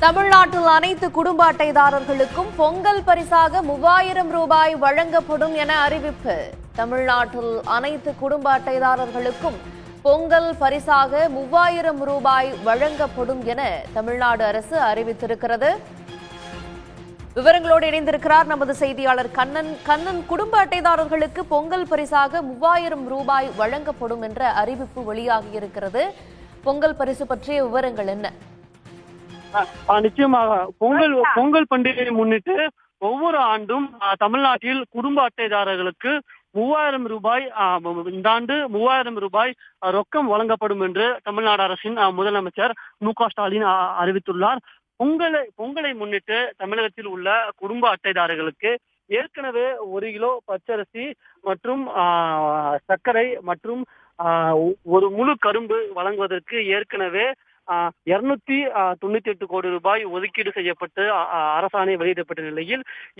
தமிழ்நாட்டில் அனைத்து குடும்ப அட்டைதாரர்களுக்கும் பொங்கல் பரிசாக 3000 ரூபாய் வழங்கப்படும் என அறிவிப்பு. தமிழ்நாட்டில் அனைத்து குடும்ப அட்டைதாரர்களுக்கும் பொங்கல் பரிசாக 3000 ரூபாய் வழங்கப்படும் என தமிழ்நாடு அரசு அறிவித்திருக்கிறது. விவரங்களோடு இணைந்திருக்கிறார் நமது செய்தியாளர் கண்ணன். கண்ணன், குடும்ப அட்டைதாரர்களுக்கு பொங்கல் பரிசாக 3000 ரூபாய் வழங்கப்படும் என்ற அறிவிப்பு வெளியாகியிருக்கிறது. பொங்கல் பரிசு பற்றிய விவரங்கள் என்ன? நிச்சயமாக பொங்கல் பண்டிகையை முன்னிட்டு ஒவ்வொரு ஆண்டும் தமிழ்நாட்டில் குடும்ப அட்டைதாரர்களுக்கு 3000 ரூபாய் இந்த ஆண்டு 3000 ரூபாய் ரொக்கம் வழங்கப்படும் என்று தமிழ்நாடு அரசின் முதலமைச்சர் மு.க.ஸ்டாலின் அறிவித்துள்ளார். பொங்கலை முன்னிட்டு தமிழகத்தில் உள்ள குடும்ப அட்டைதாரர்களுக்கு ஏற்கனவே 1 கிலோ பச்சரிசி மற்றும் சர்க்கரை மற்றும் ஒரு முழு கரும்பு வழங்குவதற்கு ஏற்கனவே 298 கோடி ரூபாய் ஒதுக்கீடு செய்யப்பட்டு அரசாணை வெளியிடப்பட்ட நிலையில்